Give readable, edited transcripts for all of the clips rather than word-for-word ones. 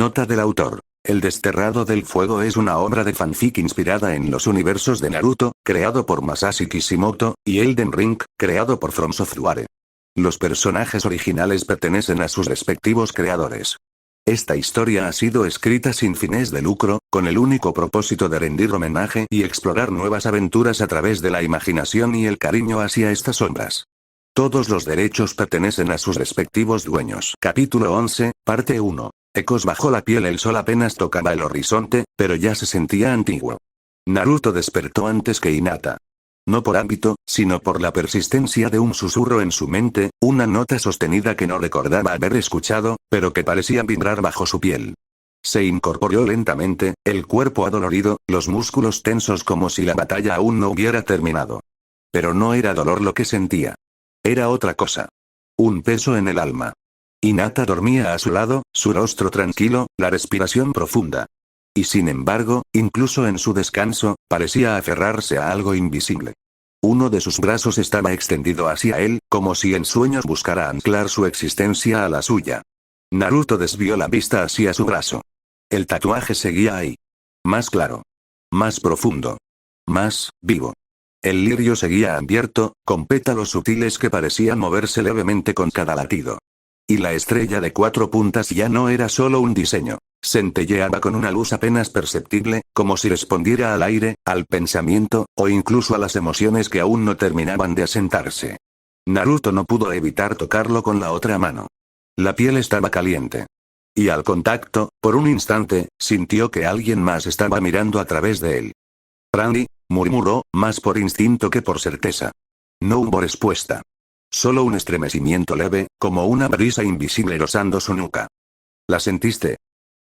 Nota del autor. El Desterrado del Fuego es una obra de fanfic inspirada en los universos de Naruto, creado por Masashi Kishimoto, y Elden Ring, creado por From Software. Los personajes originales pertenecen a sus respectivos creadores. Esta historia ha sido escrita sin fines de lucro, con el único propósito de rendir homenaje y explorar nuevas aventuras a través de la imaginación y el cariño hacia estas obras. Todos los derechos pertenecen a sus respectivos dueños. Capítulo 11, parte 1. Ecos bajo la piel. El sol apenas tocaba el horizonte, pero ya se sentía antiguo. Naruto despertó antes que Hinata. No por hábito, sino por la persistencia de un susurro en su mente, una nota sostenida que no recordaba haber escuchado, pero que parecía vibrar bajo su piel. Se incorporó lentamente, el cuerpo adolorido, los músculos tensos como si la batalla aún no hubiera terminado. Pero no era dolor lo que sentía. Era otra cosa. Un peso en el alma. Hinata dormía a su lado, su rostro tranquilo, la respiración profunda. Y sin embargo, incluso en su descanso, parecía aferrarse a algo invisible. Uno de sus brazos estaba extendido hacia él, como si en sueños buscara anclar su existencia a la suya. Naruto desvió la vista hacia su brazo. El tatuaje seguía ahí. Más claro. Más profundo. Más vivo. El lirio seguía abierto, con pétalos sutiles que parecían moverse levemente con cada latido. Y la estrella de 4 puntas ya no era solo un diseño. Centelleaba con una luz apenas perceptible, como si respondiera al aire, al pensamiento, o incluso a las emociones que aún no terminaban de asentarse. Naruto no pudo evitar tocarlo con la otra mano. La piel estaba caliente. Y al contacto, por un instante, sintió que alguien más estaba mirando a través de él. «Randy», murmuró, más por instinto que por certeza. No hubo respuesta. Solo un estremecimiento leve, como una brisa invisible rozando su nuca. «¿La sentiste?»,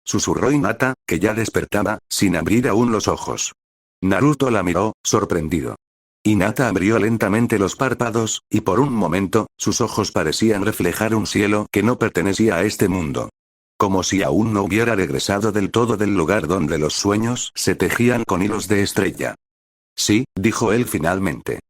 susurró Hinata, que ya despertaba, sin abrir aún los ojos. Naruto la miró, sorprendido. Hinata abrió lentamente los párpados, y por un momento, sus ojos parecían reflejar un cielo que no pertenecía a este mundo. Como si aún no hubiera regresado del todo del lugar donde los sueños se tejían con hilos de estrella. «Sí», dijo él finalmente.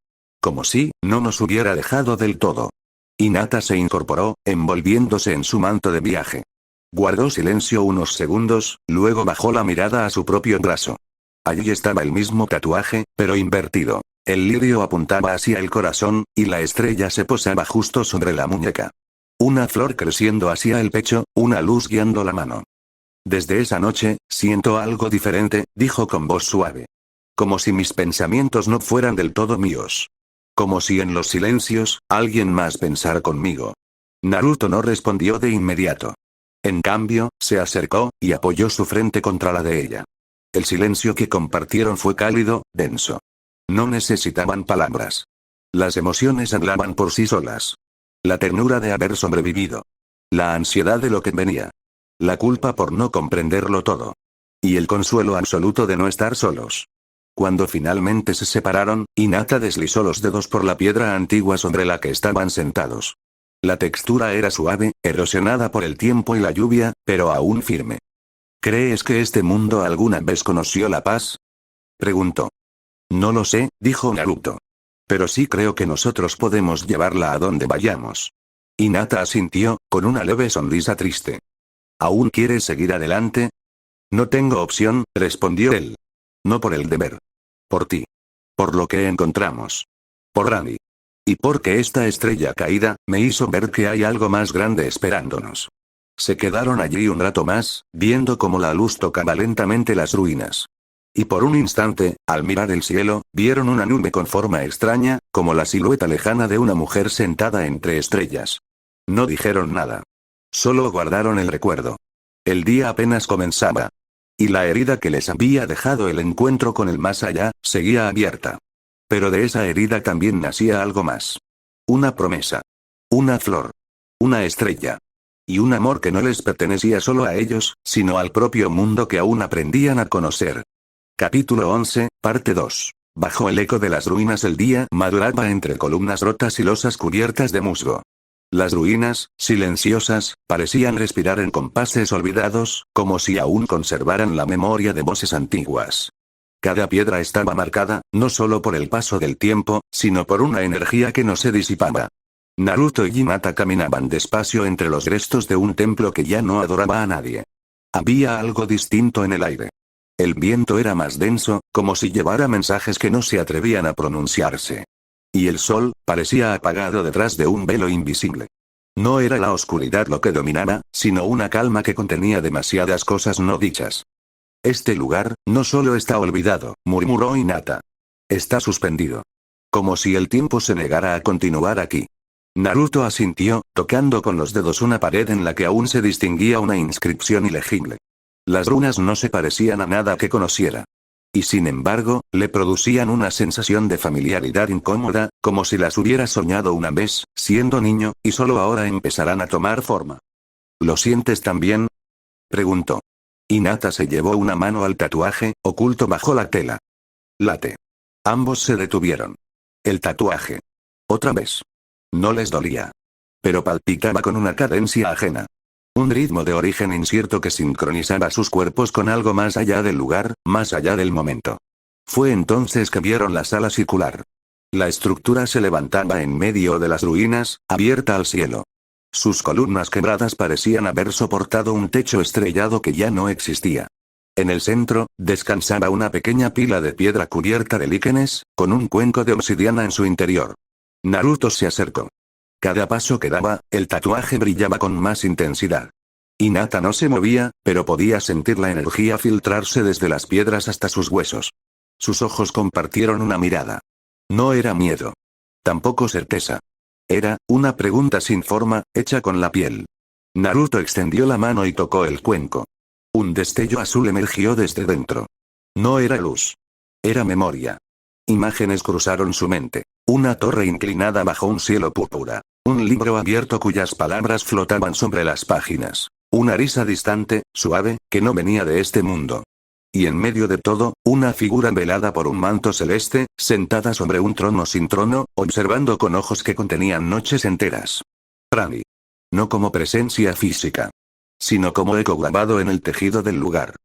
Como si no nos hubiera dejado del todo. Hinata se incorporó, envolviéndose en su manto de viaje. Guardó silencio unos segundos, luego bajó la mirada a su propio brazo. Allí estaba el mismo tatuaje, pero invertido. El lirio apuntaba hacia el corazón, y la estrella se posaba justo sobre la muñeca. Una flor creciendo hacia el pecho, una luz guiando la mano. «Desde esa noche, siento algo diferente», dijo con voz suave. «Como si mis pensamientos no fueran del todo míos. Como si en los silencios, alguien más pensara conmigo». Naruto no respondió de inmediato. En cambio, se acercó, y apoyó su frente contra la de ella. El silencio que compartieron fue cálido, denso. No necesitaban palabras. Las emociones hablaban por sí solas. La ternura de haber sobrevivido. La ansiedad de lo que venía. La culpa por no comprenderlo todo. Y el consuelo absoluto de no estar solos. Cuando finalmente se separaron, Hinata deslizó los dedos por la piedra antigua sobre la que estaban sentados. La textura era suave, erosionada por el tiempo y la lluvia, pero aún firme. «¿Crees que este mundo alguna vez conoció la paz?», preguntó. «No lo sé», dijo Naruto. «Pero sí creo que nosotros podemos llevarla a donde vayamos». Hinata asintió, con una leve sonrisa triste. «¿Aún quieres seguir adelante?». «No tengo opción», respondió él. «No por el deber. Por ti. Por lo que encontramos. Por Randy. Y porque esta estrella caída, me hizo ver que hay algo más grande esperándonos». Se quedaron allí un rato más, viendo cómo la luz tocaba lentamente las ruinas. Y por un instante, al mirar el cielo, vieron una nube con forma extraña, como la silueta lejana de una mujer sentada entre estrellas. No dijeron nada. Solo guardaron el recuerdo. El día apenas comenzaba. Y la herida que les había dejado el encuentro con el más allá, seguía abierta. Pero de esa herida también nacía algo más. Una promesa. Una flor. Una estrella. Y un amor que no les pertenecía solo a ellos, sino al propio mundo que aún aprendían a conocer. Capítulo 11, parte 2. Bajo el eco de las ruinas el día maduraba entre columnas rotas y losas cubiertas de musgo. Las ruinas, silenciosas, parecían respirar en compases olvidados, como si aún conservaran la memoria de voces antiguas. Cada piedra estaba marcada, no solo por el paso del tiempo, sino por una energía que no se disipaba. Naruto y Hinata caminaban despacio entre los restos de un templo que ya no adoraba a nadie. Había algo distinto en el aire. El viento era más denso, como si llevara mensajes que no se atrevían a pronunciarse. Y el sol, parecía apagado detrás de un velo invisible. No era la oscuridad lo que dominaba, sino una calma que contenía demasiadas cosas no dichas. Este lugar, no solo está olvidado, murmuró Hinata. Está suspendido. Como si el tiempo se negara a continuar aquí. Naruto asintió, tocando con los dedos una pared en la que aún se distinguía una inscripción ilegible. Las runas no se parecían a nada que conociera. Y sin embargo, le producían una sensación de familiaridad incómoda, como si las hubiera soñado una vez, siendo niño, y solo ahora empezarán a tomar forma. ¿Lo sientes también? Preguntó. Hinata se llevó una mano al tatuaje, oculto bajo la tela. Late. Ambos se detuvieron. El tatuaje. Otra vez. No les dolía. Pero palpitaba con una cadencia ajena. Un ritmo de origen incierto que sincronizaba sus cuerpos con algo más allá del lugar, más allá del momento. Fue entonces que vieron la sala circular. La estructura se levantaba en medio de las ruinas, abierta al cielo. Sus columnas quebradas parecían haber soportado un techo estrellado que ya no existía. En el centro, descansaba una pequeña pila de piedra cubierta de líquenes, con un cuenco de obsidiana en su interior. Naruto se acercó. Cada paso que daba, el tatuaje brillaba con más intensidad. Hinata no se movía, pero podía sentir la energía filtrarse desde las piedras hasta sus huesos. Sus ojos compartieron una mirada. No era miedo. Tampoco certeza. Era, una pregunta sin forma, hecha con la piel. Naruto extendió la mano y tocó el cuenco. Un destello azul emergió desde dentro. No era luz. Era memoria. Imágenes cruzaron su mente. Una torre inclinada bajo un cielo púrpura. Un libro abierto cuyas palabras flotaban sobre las páginas. Una risa distante, suave, que no venía de este mundo. Y en medio de todo, una figura velada por un manto celeste, sentada sobre un trono sin trono, observando con ojos que contenían noches enteras. Rani. No como presencia física. Sino como eco grabado en el tejido del lugar.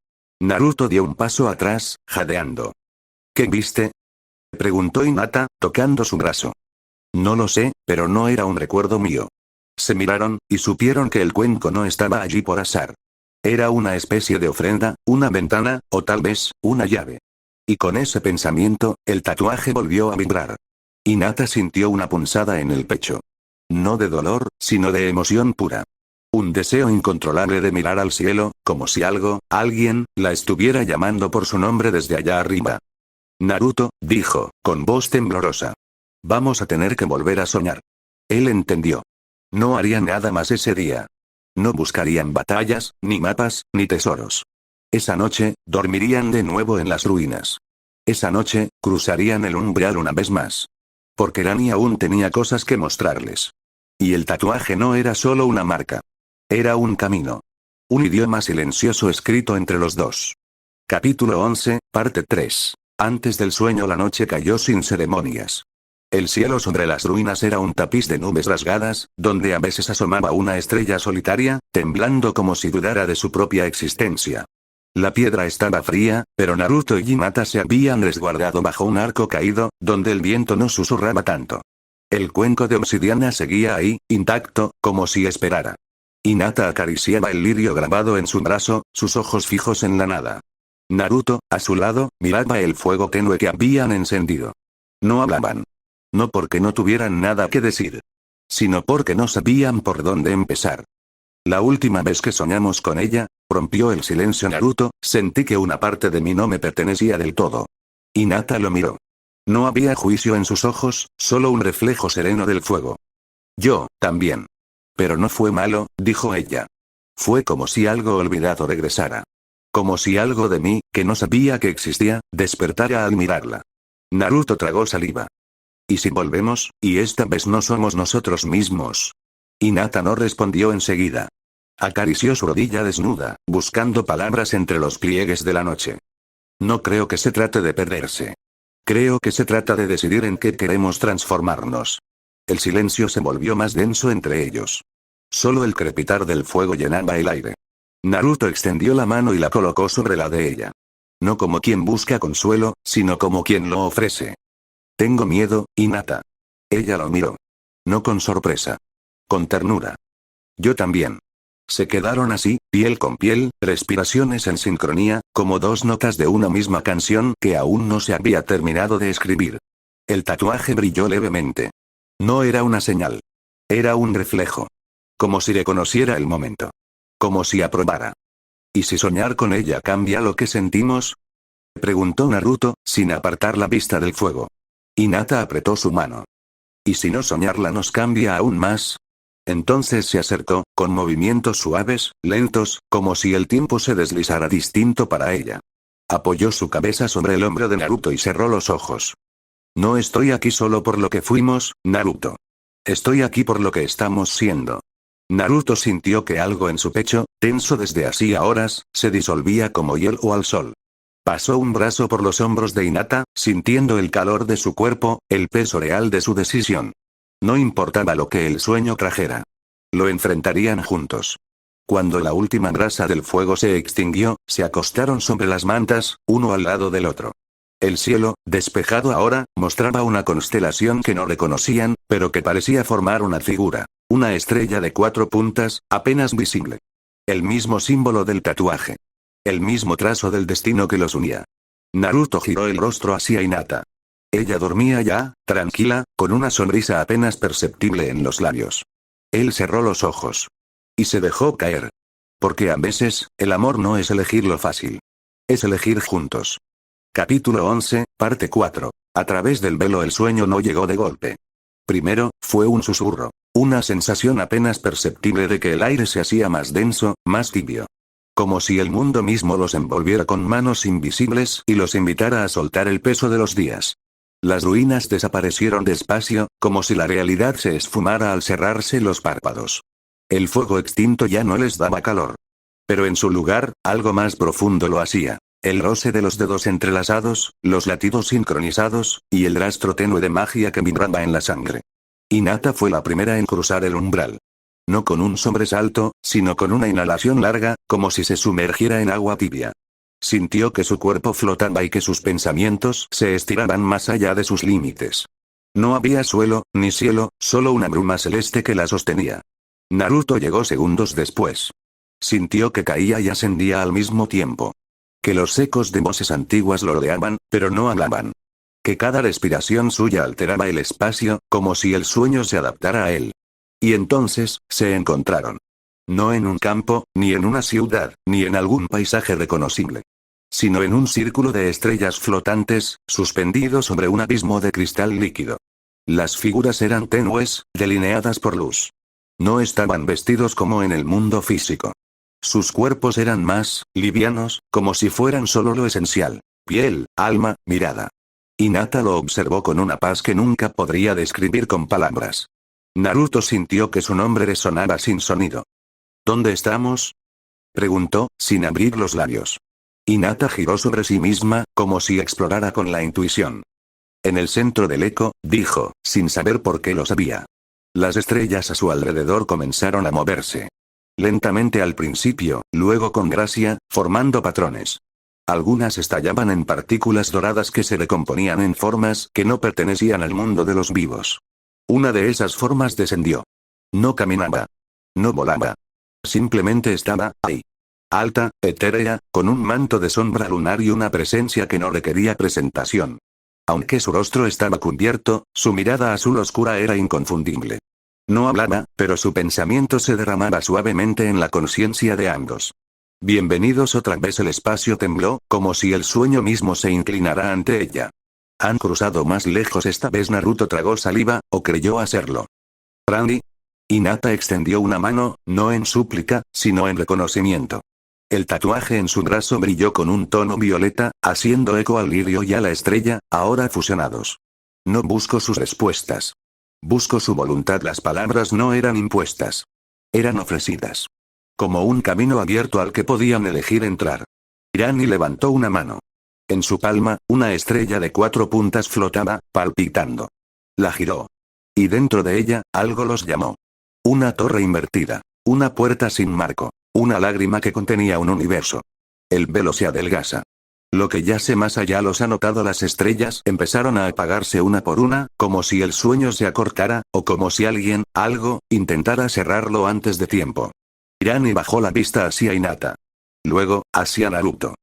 Naruto dio un paso atrás, jadeando. ¿Qué viste? Preguntó Hinata, tocando su brazo. No lo sé, pero no era un recuerdo mío. Se miraron, y supieron que el cuenco no estaba allí por azar. Era una especie de ofrenda, una ventana, o tal vez, una llave. Y con ese pensamiento, el tatuaje volvió a vibrar. Hinata sintió una punzada en el pecho. No de dolor, sino de emoción pura. Un deseo incontrolable de mirar al cielo, como si algo, alguien, la estuviera llamando por su nombre desde allá arriba. Naruto, dijo, con voz temblorosa. Vamos a tener que volver a soñar. Él entendió. No harían nada más ese día. No buscarían batallas, ni mapas, ni tesoros. Esa noche, dormirían de nuevo en las ruinas. Esa noche, cruzarían el umbral una vez más. Porque Rani aún tenía cosas que mostrarles. Y el tatuaje no era solo una marca. Era un camino. Un idioma silencioso escrito entre los dos. Capítulo 11, parte 3. Antes del sueño la noche cayó sin ceremonias. El cielo sobre las ruinas era un tapiz de nubes rasgadas, donde a veces asomaba una estrella solitaria, temblando como si dudara de su propia existencia. La piedra estaba fría, pero Naruto y Hinata se habían resguardado bajo un arco caído, donde el viento no susurraba tanto. El cuenco de obsidiana seguía ahí, intacto, como si esperara. Hinata acariciaba el lirio grabado en su brazo, sus ojos fijos en la nada. Naruto, a su lado, miraba el fuego tenue que habían encendido. No hablaban. No porque no tuvieran nada que decir. Sino porque no sabían por dónde empezar. La última vez que soñamos con ella, rompió el silencio Naruto, sentí que una parte de mí no me pertenecía del todo. Hinata lo miró. No había juicio en sus ojos, solo un reflejo sereno del fuego. Yo, también. Pero no fue malo, dijo ella. Fue como si algo olvidado regresara. Como si algo de mí, que no sabía que existía, despertara al mirarla. Naruto tragó saliva. ¿Y si volvemos, y esta vez no somos nosotros mismos? Hinata no respondió enseguida. Acarició su rodilla desnuda, buscando palabras entre los pliegues de la noche. No creo que se trate de perderse. Creo que se trata de decidir en qué queremos transformarnos. El silencio se volvió más denso entre ellos. Solo el crepitar del fuego llenaba el aire. Naruto extendió la mano y la colocó sobre la de ella. No como quien busca consuelo, sino como quien lo ofrece. Tengo miedo, Hinata. Ella lo miró. No con sorpresa. Con ternura. Yo también. Se quedaron así, piel con piel, respiraciones en sincronía, como dos notas de una misma canción que aún no se había terminado de escribir. El tatuaje brilló levemente. No era una señal. Era un reflejo. Como si reconociera el momento. Como si aprobara. ¿Y si soñar con ella cambia lo que sentimos? Preguntó Naruto, sin apartar la vista del fuego. Hinata apretó su mano. ¿Y si no soñarla nos cambia aún más? Entonces se acercó, con movimientos suaves, lentos, como si el tiempo se deslizara distinto para ella. Apoyó su cabeza sobre el hombro de Naruto y cerró los ojos. No estoy aquí solo por lo que fuimos, Naruto. Estoy aquí por lo que estamos siendo. Naruto sintió que algo en su pecho, tenso desde hacía horas, se disolvía como hielo al sol. Pasó un brazo por los hombros de Hinata, sintiendo el calor de su cuerpo, el peso real de su decisión. No importaba lo que el sueño trajera. Lo enfrentarían juntos. Cuando la última brasa del fuego se extinguió, se acostaron sobre las mantas, uno al lado del otro. El cielo, despejado ahora, mostraba una constelación que no reconocían, pero que parecía formar una figura. Una estrella de 4 puntas, apenas visible. El mismo símbolo del tatuaje. El mismo trazo del destino que los unía. Naruto giró el rostro hacia Hinata. Ella dormía ya, tranquila, con una sonrisa apenas perceptible en los labios. Él cerró los ojos. Y se dejó caer. Porque a veces, el amor no es elegir lo fácil. Es elegir juntos. Capítulo 11, parte 4. A través del velo el sueño no llegó de golpe. Primero, fue un susurro. Una sensación apenas perceptible de que el aire se hacía más denso, más tibio. Como si el mundo mismo los envolviera con manos invisibles y los invitara a soltar el peso de los días. Las ruinas desaparecieron despacio, como si la realidad se esfumara al cerrarse los párpados. El fuego extinto ya no les daba calor. Pero en su lugar, algo más profundo lo hacía. El roce de los dedos entrelazados, los latidos sincronizados, y el rastro tenue de magia que vibraba en la sangre. Hinata fue la primera en cruzar el umbral. No con un sobresalto, sino con una inhalación larga, como si se sumergiera en agua tibia. Sintió que su cuerpo flotaba y que sus pensamientos se estiraban más allá de sus límites. No había suelo, ni cielo, solo una bruma celeste que la sostenía. Naruto llegó segundos después. Sintió que caía y ascendía al mismo tiempo. Que los ecos de voces antiguas lo rodeaban, pero no hablaban. Que cada respiración suya alteraba el espacio, como si el sueño se adaptara a él. Y entonces, se encontraron. No en un campo, ni en una ciudad, ni en algún paisaje reconocible. Sino en un círculo de estrellas flotantes, suspendido sobre un abismo de cristal líquido. Las figuras eran tenues, delineadas por luz. No estaban vestidos como en el mundo físico. Sus cuerpos eran más, livianos, como si fueran solo lo esencial. Piel, alma, mirada. Hinata lo observó con una paz que nunca podría describir con palabras. Naruto sintió que su nombre resonaba sin sonido. ¿Dónde estamos? Preguntó, sin abrir los labios. Hinata giró sobre sí misma, como si explorara con la intuición. En el centro del eco, dijo, sin saber por qué lo sabía. Las estrellas a su alrededor comenzaron a moverse. Lentamente al principio, luego con gracia, formando patrones. Algunas estallaban en partículas doradas que se recomponían en formas que no pertenecían al mundo de los vivos. Una de esas formas descendió. No caminaba. No volaba. Simplemente estaba ahí. Alta, etérea, con un manto de sombra lunar y una presencia que no requería presentación. Aunque su rostro estaba cubierto, su mirada azul oscura era inconfundible. No hablaba, pero su pensamiento se derramaba suavemente en la conciencia de ambos. Bienvenidos otra vez. El espacio tembló, como si el sueño mismo se inclinara ante ella. Han cruzado más lejos esta vez. Naruto tragó saliva, o creyó hacerlo. Randy. Hinata extendió una mano, no en súplica, sino en reconocimiento. El tatuaje en su brazo brilló con un tono violeta, haciendo eco al lirio y a la estrella, ahora fusionados. No busco sus respuestas. Busco su voluntad. Las palabras no eran impuestas. Eran ofrecidas. Como un camino abierto al que podían elegir entrar. Irani levantó una mano. En su palma, una estrella de 4 puntas flotaba, palpitando. La giró. Y dentro de ella, algo los llamó. Una torre invertida. Una puerta sin marco. Una lágrima que contenía un universo. El velo se adelgaza. Lo que yace más allá los ha notado. Las estrellas empezaron a apagarse una por una, como si el sueño se acortara, o como si alguien, algo, intentara cerrarlo antes de tiempo. Irani bajó la vista hacia Hinata. Luego, hacia Naruto.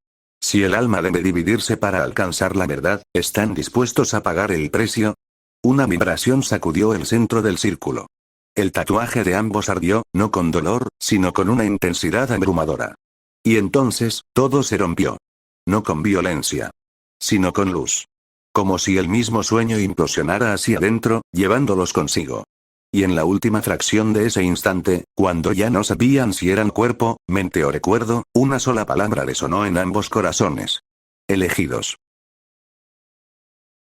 Si el alma debe dividirse para alcanzar la verdad, ¿están dispuestos a pagar el precio? Una vibración sacudió el centro del círculo. El tatuaje de ambos ardió, no con dolor, sino con una intensidad abrumadora. Y entonces, todo se rompió. No con violencia, sino con luz. Como si el mismo sueño implosionara hacia adentro, llevándolos consigo. Y en la última fracción de ese instante, cuando ya no sabían si eran cuerpo, mente o recuerdo, una sola palabra resonó en ambos corazones. Elegidos.